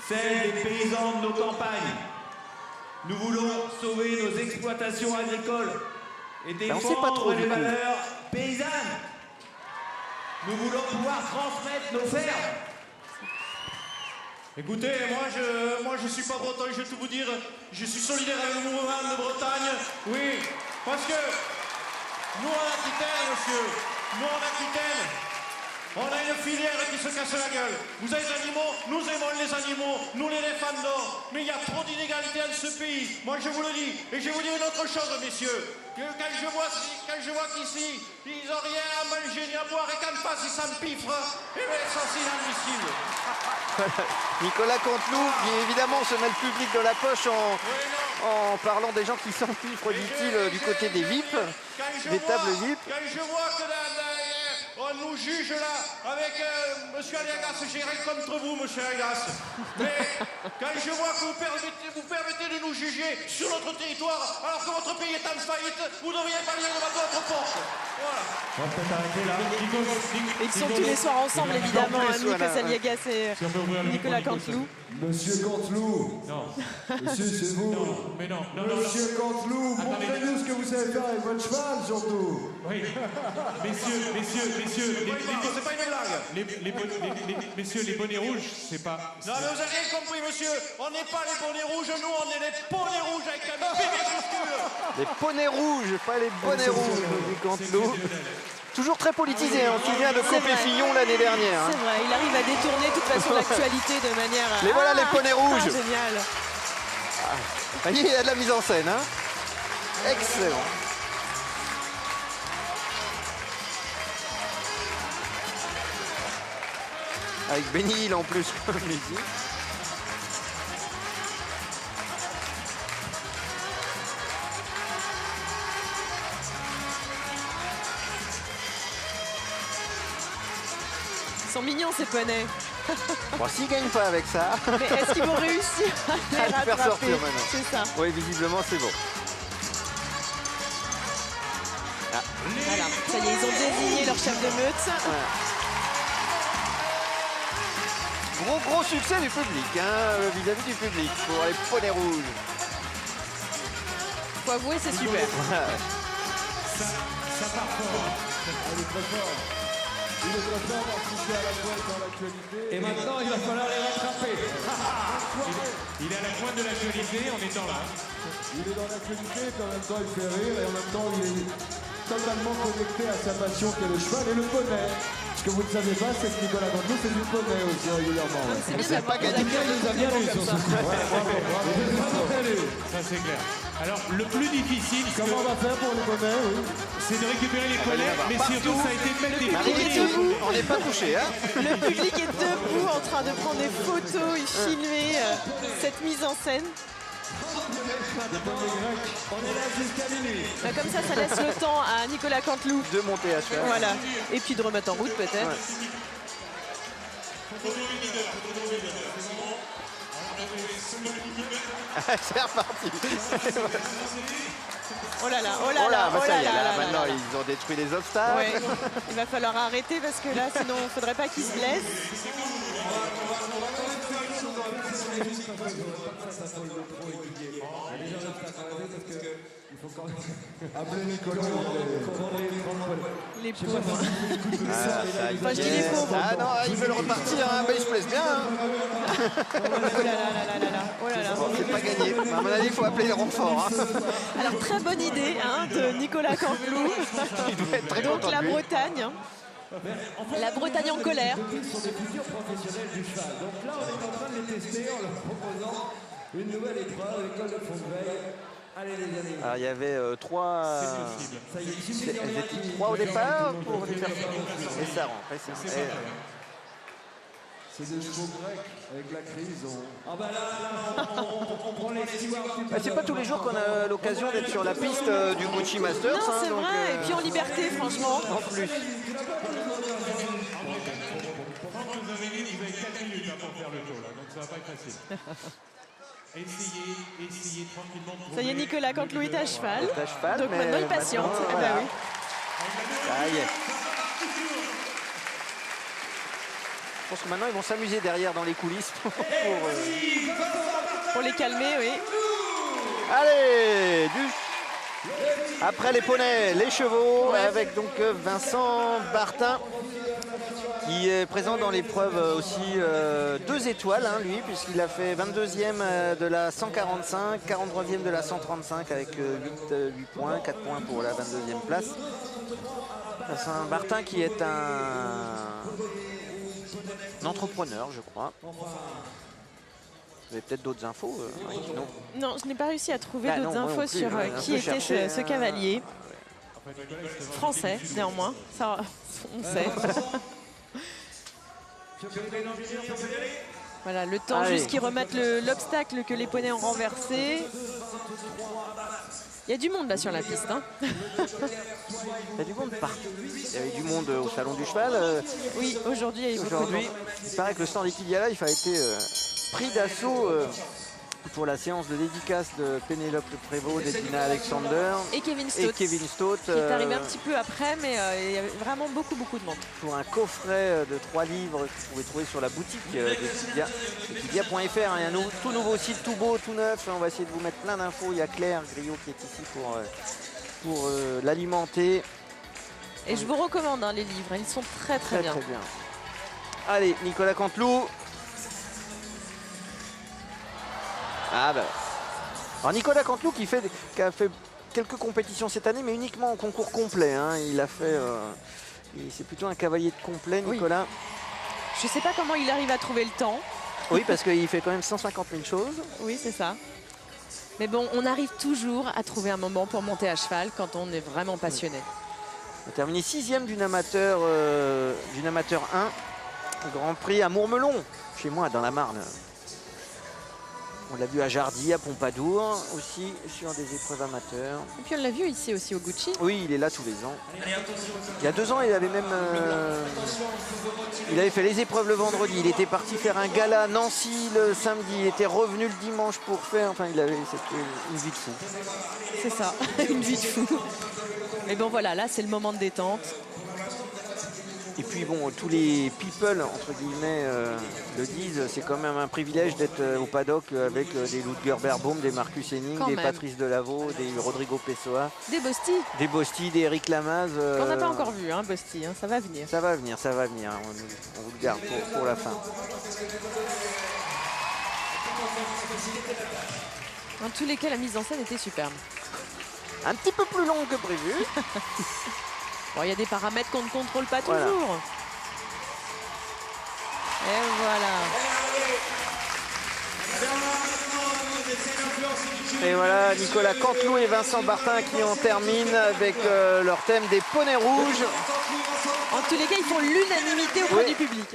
celle des paysans de nos campagnes. Nous voulons sauver nos exploitations agricoles et défendre les valeurs paysannes. Nous voulons pouvoir transmettre nos fermes. Écoutez, moi je suis pas breton, je vais tout vous dire, je suis solidaire avec le mouvement de Bretagne, oui, parce que nous en Aquitaine, monsieur, nous en Aquitaine, on a une filière qui se casse la gueule. Vous avez des animaux, nous aimons les animaux, nous les défendons, mais il y a trop d'inégalités dans ce pays. Moi je vous le dis, et je vais vous dire une autre chose, messieurs. Quand je vois qu'ici, ils n'ont rien à manger ni à boire et qu'en face ils s'empiffrent, et bien ça c'est inadmissible. Nicolas Canteloup, qui évidemment se met le public dans la poche en parlant des gens qui s'empiffrent, dit-il, du côté des VIP, des tables VIP. Quand je vois que on nous juge là avec monsieur Aliagas, j'ai rien contre vous, monsieur Aliagas. Mais quand je vois que vous permettez de nous juger sur notre territoire alors que votre pays est en faillite, vous devriez pas lire devant votre porte. Voilà. On va peut-être arrêter là. Ils sont tous les soirs ensemble, évidemment, Nikos Aliagas et Nicolas Canteloup. Monsieur Canteloup. Non. Monsieur, c'est vous. Non, mais non. Monsieur Canteloup, montrez-nous ce que vous savez faire avec votre cheval, surtout. Oui. Messieurs, C'est pas une blague. messieurs, les bonnets rouges, c'est pas... Non mais vous avez rien compris, monsieur. On n'est pas les bonnets rouges, nous on est les poneys rouges avec un bébé minuscule. Les poneys rouges, pas les bonnets rouges, dit Canteloup. Toujours très politisé, on se souvient de Copé-Fillon l'année dernière. C'est vrai, il arrive à détourner de toute façon l'actualité de manière... Les voilà les poneys rouges. Génial. Il y a de la mise en scène, hein. Excellent. Avec Benny Hill en plus comme musique. Ils sont mignons ces poneys. Bon, s'ils ne gagnent pas avec ça... Mais est-ce qu'ils vont réussir à les à le faire rattraper? sortir maintenant. C'est ça. Oui, visiblement c'est bon. Voilà, ça y est, ils ont désigné leur chef de meute. Gros succès du public, hein, vis-à-vis du public, pour les poneys rouges. Faut avouer, c'est super. Ça part fort. Il est très fort. Il est très fort parce qu'il est à la pointe dans l'actualité. Et maintenant, il va falloir les rattraper. Il est à la pointe de l'actualité en étant là. Il est dans l'actualité, puis en même temps il fait rire, et en même temps il est totalement connecté à sa passion qui est le cheval et le poney. Ce que vous ne savez pas, c'est que Nicolas Canteloup fait du poney aussi régulièrement. C'est bien d'avoir des acteurs Il les a bien eu sur ce coup. Ça, c'est clair. Alors, le plus difficile, Comment on va faire pour les poneys, oui? c'est de récupérer les poneys, mais surtout, ça a été de mettre des public est poneys. debout. On n'est pas couché, hein. Le public est debout en train de prendre des photos et filmer cette mise en scène. On est là jusqu'à minuit. Bah, comme ça laisse le temps à Nicolas Canteloup. De monter à cheval. Voilà. Et puis de remettre en route peut-être. C'est reparti. Oh là là, Oh là, bah ça y est, là, maintenant ils ont détruit les obstacles. Ouais. Il va falloir arrêter parce que là, sinon, il ne faudrait pas qu'il se blesse. Appelez Nicolas. Les pauvres. Enfin, je dis les pauvres. Ah non, ils veulent repartir, hein. Bah, ils se plaisent bien. Hein. Oh là là là là là. Oh là là. Bon, c'est pas gagné. À mon avis, il faut appeler les renforts. Hein. Alors, très bonne idée de Nicolas Canteloup. Il doit être très Donc, content la de lui. Bretagne. La Bretagne en colère. Sont des futurs professionnels du cheval. Donc là, on est en train de les tester en leur proposant une nouvelle épreuve, l'école de Fontvieille. Allez les amis. Alors, il y avait trois... Ça y est, il suffit de Elles dire étaient trois au départ pour les faire... Et ça rentre. c'est des chevaux grecs avec la crise. Ah bah là, on prend les stewards. Bah, c'est pas tous les jours qu'on a l'occasion d'être sur la piste du Gucci Masters. Non, hein, c'est donc, vrai. Et puis en liberté, franchement. en plus. Franck nous avait dit qu'il avait 4 minutes pour faire le tour, là, donc ça va pas être facile. Essayez tranquillement de Ça y est, Nicolas Canteloup est à cheval. À cheval, Donc mais maintenant, il patiente. maintenant, Eh ben voilà. oui. Ça y est. pense que maintenant ils vont s'amuser derrière dans les coulisses Pour les calmer, oui. Allez, après les poneys, les chevaux, avec donc Vincent Bartin qui est présent dans l'épreuve aussi 2 étoiles, hein, lui, puisqu'il a fait 22e de la 145, 43e de la 135 avec 8 points, 4 points pour la 22e place. Vincent Bartin qui est un entrepreneur, je crois. Vous avez peut-être d'autres infos non. Non, je n'ai pas réussi à trouver d'autres infos plus, sur qui était ce cavalier. Français, néanmoins. Ça, on sait. Voilà, le temps juste qu'ils remettent l'obstacle que les poneys ont renversé. Il y a du monde là sur la piste. Hein. Il y a du monde partout. Il y avait du monde au Salon du Cheval. Oui, aujourd'hui, il y a eu beaucoup de monde. Il paraît que le stand Equidia Life a été pris d'assaut pour la séance de dédicace de Pénélope Prévost, d'Edwina Alexander et Kevin Stott, qui est arrivé un petit peu après, mais il y avait vraiment beaucoup de monde. Pour un coffret de 3 livres que vous pouvez trouver sur la boutique d'Equidia.fr. Il y a un tout nouveau site, tout beau, tout neuf. On va essayer de vous mettre plein d'infos. Il y a Claire Griot qui est ici pour l'alimenter. Et je vous recommande les livres, ils sont très bien. Très bien. Allez, Nicolas Canteloup. Ah bah. Alors Nicolas Canteloup qui a fait quelques compétitions cette année, mais uniquement en concours complet. Hein. Il a fait, c'est plutôt un cavalier de complet, Nicolas. Oui. Je ne sais pas comment il arrive à trouver le temps. Oui, parce qu'il fait quand même 150 000 choses. Oui, c'est ça. Mais bon, on arrive toujours à trouver un moment pour monter à cheval quand on est vraiment passionné. On a terminé 6e d'une amateur 1, Grand Prix à Mourmelon, chez moi dans la Marne. On l'a vu à Jardy, à Pompadour, aussi sur des épreuves amateurs. Et puis on l'a vu ici aussi au Gucci. Oui, il est là tous les ans. Il y a 2 ans, il avait même... il avait fait les épreuves le vendredi. Il était parti faire un gala à Nancy le samedi. Il était revenu le dimanche pour faire... Enfin, c'était une vie de fou. C'est ça, une vie de fou. Mais bon, voilà, là, c'est le moment de détente. Et puis bon, tous les people, entre guillemets, le disent, c'est quand même un privilège d'être au paddock avec des Ludger Beerbaum, des Marcus Henning, des Patrice Delaveau, des Rodrigo Pessoa. Des Bosti. Des Bosti, des Eric Lamaze. On n'a pas encore vu, Bosti, ça va venir. Ça va venir. On vous le garde pour la fin. En tous les cas, la mise en scène était superbe. Un petit peu plus longue que prévu. Bon, il y a des paramètres qu'on ne contrôle pas toujours. Et voilà. Et voilà, Nicolas Canteloup et Vincent Bartin qui en terminent avec leur thème des poneys rouges. En tous les cas, ils font l'unanimité auprès du public.